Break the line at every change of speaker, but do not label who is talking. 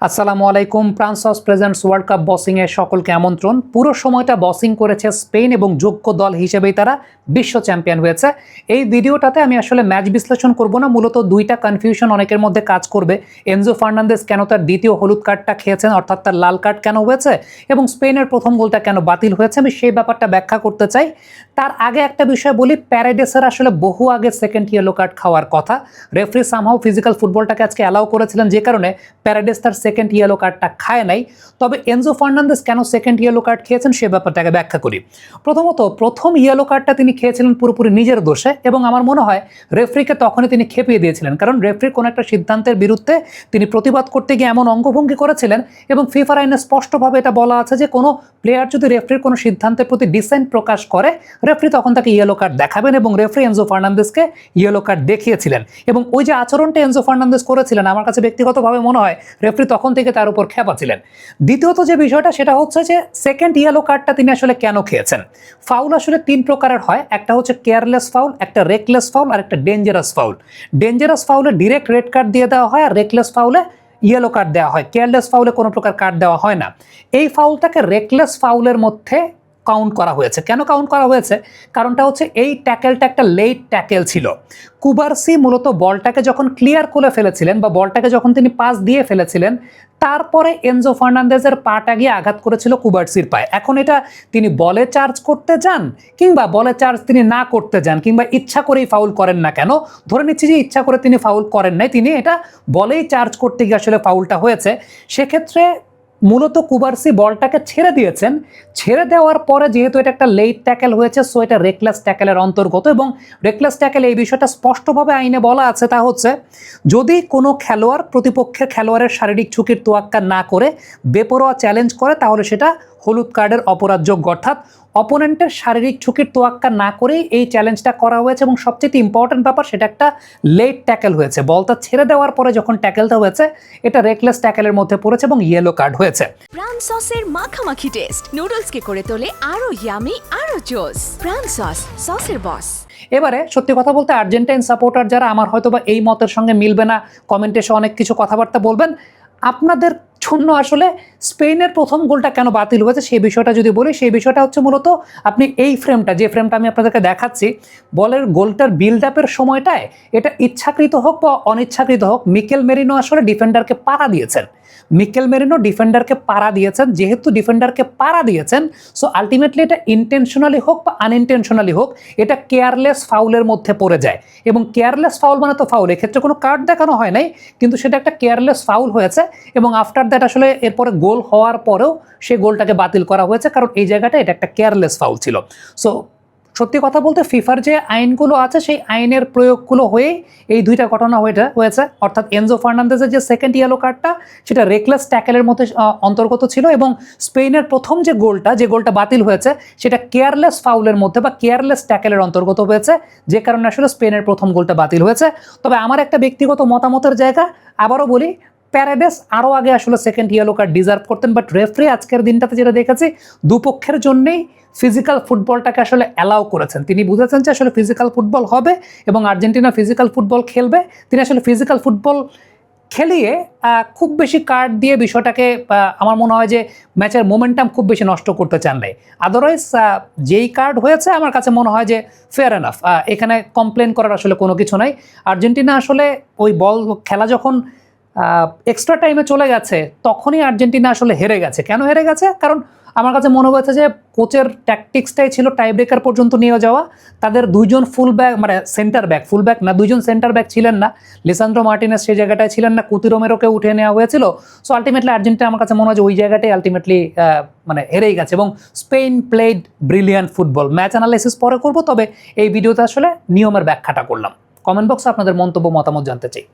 আসসালামু আলাইকুম। প্রান্সস presents world cup বসিং এর সকলকে আমন্ত্রণ। পুরো সময়টা বসিং করেছে স্পেন এবং যোগ্য দল হিসেবেই তারা বিশ্ব চ্যাম্পিয়ন হয়েছে। এই ভিডিওটাতে আমি আসলে ম্যাচ বিশ্লেষণ করব না, মূলত দুইটা কনফিউশন অনেকের মধ্যে কাজ করবে। এনজো ফার্নান্দেজ কেন তার দ্বিতীয় হলুদ কার্ডটা খেয়েছেন, অর্থাৎ তার লাল কার্ড কেন হয়েছে, এবং স্পেনের প্রথম গোলটা কেন বাতিল হয়েছে, আমি সেই ব্যাপারটা ব্যাখ্যা করতে চাই। তার আগে একটা বিষয় বলি, প্যারেডেসের আসলে বহু আগে সেকেন্ড ইয়েলো কার্ড খাওয়ার কথা। রেফারি সামহাও ফিজিক্যাল ফুটবলটাকে আজকে অ্যালাউ করেছিলেন, যে কারণে প্যারেডেস তার সেকেন্ড ইয়েলো কার্ডটা খায় নাই। তবে এনজো ফার্নান্দেজ কেন সেকেন্ড ইয়েলো কার্ড খেয়েছেন সে ব্যাপারটাকে ব্যাখ্যা করি। প্রথমত, প্রথম ইয়েলো কার্ডটা তিনি খেয়েছিলেন পুরোপুরি নিজের দোষে, এবং আমার মনে হয় রেফারিকে তখনই তিনি খেপিয়ে দিয়েছিলেন, কারণ রেফারির কোনো একটা সিদ্ধান্তের বিরুদ্ধে তিনি প্রতিবাদ করতে গিয়ে এমন অঙ্গভঙ্গি করেছিলেন, এবং ফিফার আইনে স্পষ্টভাবে এটা বলা আছে যে কোনো প্লেয়ার যদি রেফারির কোনো সিদ্ধান্তের প্রতি ডিসেন্ট প্রকাশ করে, রেফারি তখন তাকে ইয়েলো কার্ড দেখাবেন, এবং রেফারি এনজো ফার্নান্দেজকে ইয়েলো কার্ড দেখিয়েছিলেন। এবং ওই যে আচরণটা এনজো ফার্নান্দেজ করেছিলেন, আমার কাছে ব্যক্তিগতভাবে মনে হয় রেফারি তখন থেকে তার উপর খেপা ছিলেন। দ্বিতীয়ত যে বিষয়টা সেটা হচ্ছে যে সেকেন্ড ইয়েলো কার্ডটা তিনি আসলে কেন খেয়েছেন। ফাউল আসলে তিন প্রকারের হয়, একটা হচ্ছে কেয়ারলেস ফাউল, একটা রেকলেস ফাউল, আর একটা ডেঞ্জারাস ফাউল। ডেঞ্জারাস ফাউলে ডিরেক্ট রেড কার্ড দিয়ে দেওয়া হয়, আর রেকলেস ফাউলে ইয়েলো কার্ড দেওয়া হয়। কেয়ারলেস ফাউলে কোনো প্রকার কার্ড দেওয়া হয় না। এই ফাউলটাকে রেকলেস ফাউলের মধ্যে কাউন্ট করা হয়েছে। কেন কাউন্ট করা হয়েছে? কারণটা হচ্ছে এই ট্যাকেলটা একটা লেট ট্যাকেল ছিল। কুবার্সি মূলত বলটাকে যখন ক্লিয়ার করে ফেলেছিলেন, বা বলটাকে যখন তিনি পাস দিয়ে ফেলেছিলেন, তারপরে এনজো ফার্নান্দেজের পাটা গিয়ে আঘাত করেছিল কুবার্সির পায়ে। এখন এটা তিনি বলে চার্জ করতে যান, কিংবা বলে চার্জ তিনি না করতে যান, কিংবা ইচ্ছা করেই ফাউল করেন না কেন, ধরে নিচ্ছি যে ইচ্ছা করে তিনি ফাউল করেন নাই, তিনি এটা বলেই চার্জ করতে গিয়ে আসলে ফাউলটা হয়েছে। সেক্ষেত্রে মূলত কুবার্সি বলটাকে ছেড়ে দিয়েছেন। ছেড়ে দেওয়ার পরে যেহেতু এটা একটা লেট ট্যাকেল হয়েছে, সো এটা রেকলেস ট্যাকেলের অন্তর্গত, এবং রেকলেস ট্যাকেল এই বিষয়টা স্পষ্টভাবে আইনে বলা আছে, তা হচ্ছে যদি কোনো খেলোয়াড় প্রতিপক্ষের খেলোয়াড়ের শারীরিক ঝুঁকির তোয়াক্কা না করে বেপরোয়া চ্যালেঞ্জ করে, তাহলে সেটা হলুদ কার্ডের অপরাধযোগ্য। অর্থাৎ অপোনেন্টের শারীরিক ঝুঁকির তোয়াক্কা না করেই এই চ্যালেঞ্জটা করা হয়েছে, এবং সবচেয়ে ইম্পর্টেন্ট ব্যাপার, সেটা একটা লেট ট্যাকেল হয়েছে। বলটা ছেড়ে দেওয়ার পরে যখন ট্যাকেলটা হয়েছে, এটা রেকলেস ট্যাকেলের মধ্যে পড়েছে এবং ইয়েলো কার্ড হয়েছে।
প্রাণ সসের মাখামাখি টেস্ট নুডলসকে করে তোলে আরো ইয়ামি, আরো জোস। প্রাণ সস, সসের বস।
এবারে সত্যি কথা বলতে, আর্জেন্টাইন সাপোর্টার যারা, আমার হয়তো বা এই মতের সঙ্গে মিলবে না, কমেন্টে এসে অনেক কিছু কথাবার্তা বলবেন। আপনাদের জন্য আসলে স্পেনের প্রথম গোলটা কেন বাতিল হয়েছে সেই বিষয়টা যদি বলি, সেই বিষয়টা হচ্ছে মূলত আপনি এই ফ্রেমটা, যে ফ্রেমটা আমি আপনাদেরকে দেখাচ্ছি, বলের গোলটার বিল্ড আপের সময়টায় এটা ইচ্ছাকৃত হোক বা অনিচ্ছাকৃত হোক, মিকেল মেরিনো আসলে ডিফেন্ডারকে পাড়া দিয়েছেন। মিকেল মেরিনো ডিফেন্ডারকে পাড়া দিয়েছেন। যেহেতু ডিফেন্ডারকে পাড়া দিয়েছেন, সো আলটিমেটলি এটা ইন্টেনশনালি হোক বা আনইনটেনশনালি হোক, এটা কেয়ারলেস ফাউলের মধ্যে পড়ে যায়। এবং কেয়ারলেস ফাউল মানে তো ফাউল, এক্ষেত্রে কোনো কার্ড দেখানো হয় নাই, কিন্তু সেটা একটা কেয়ারলেস ফাউল হয়েছে। এবং আফটার দ্যাট আসলে এরপরে গোল হওয়ার পরেও সেই গোলটাকে বাতিল করা হয়েছে, কারণ এই জায়গাটা এটা একটা কেয়ারলেস ফাউল ছিল। সো সত্যি কথা বলতে, ফিফার যে আইনগুলো আছে সেই আইনের প্রয়োগগুলো হয়ে এই দুইটা ঘটনা হয়েছে। অর্থাৎ এনজো ফার্নান্দেজের যে সেকেন্ড ইয়েলো কার্ডটা, সেটা রেকলেস ট্যাকেলের মধ্যে অন্তর্গত ছিল, এবং স্পেনের প্রথম যে গোলটা বাতিল হয়েছে, সেটা কেয়ারলেস ফাউলের মধ্যে বা কেয়ারলেস ট্যাকেলের অন্তর্গত হয়েছে, যে কারণে আসলে স্পেনের প্রথম গোলটা বাতিল হয়েছে। তবে আমার একটা ব্যক্তিগত মতামতের জায়গা, আবারও বলি, প্যারেডেস আরও আগে আসলে সেকেন্ড ইয়েলো কার্ড ডিজার্ভ করতেন, বাট রেফারি আজকের দিনটাতে যেটা দেখেছি, দুপক্ষের জন্যেই ফিজিক্যাল ফুটবলটাকে আসলে অ্যালাউ করেছেন। তিনি বুঝেছেন যে আসলে ফিজিক্যাল ফুটবল হবে এবং আর্জেন্টিনা ফিজিক্যাল ফুটবল খেলবে। তিনি আসলে ফিজিক্যাল ফুটবল খেলিয়ে খুব বেশি কার্ড দিয়ে বিষয়টাকে, আমার মনে হয় যে ম্যাচের মোমেন্টাম খুব বেশি নষ্ট করতে চান নাই। আদারওয়াইজ যেই কার্ড হয়েছে আমার কাছে মনে হয় যে ফেয়ার এনাফ, এখানে কমপ্লেন করার আসলে কোনো কিছু নাই। আর্জেন্টিনা আসলে ওই বল খেলা যখন এক্সট্রা টাইমে চলে গেছে, তখনই আর্জেন্টিনা আসলে হেরে গেছে। কেন হেরে গেছে? কারণ আমার কাছে মনে হয়েছে যে কোচের ট্যাকটিক্সটাই ছিল টাই ব্রেকার পর্যন্ত নিয়ে যাওয়া। তাদের দুইজন দুইজন সেন্টার ব্যাক ছিলেন না। লিসান্দ্রো মার্টিনেস সেই জায়গাটায় ছিলেন না, কুতি রোমেরোকে উঠে নেওয়া হয়েছিল। সো আলটিমেটলি আর্জেন্টিনা, আমার কাছে মনে হয় যে ওই জায়গাটাই আলটিমেটলি হেরেই গেছে। এবং Spain played brilliant football. Match analysis পরে করব, তবে এই ভিডিওতে আসলে নিয়মের ব্যাখ্যাটা করলাম। কমেন্ট বক্সে আপনাদের মন্তব্য, মতামত জানতে চাই।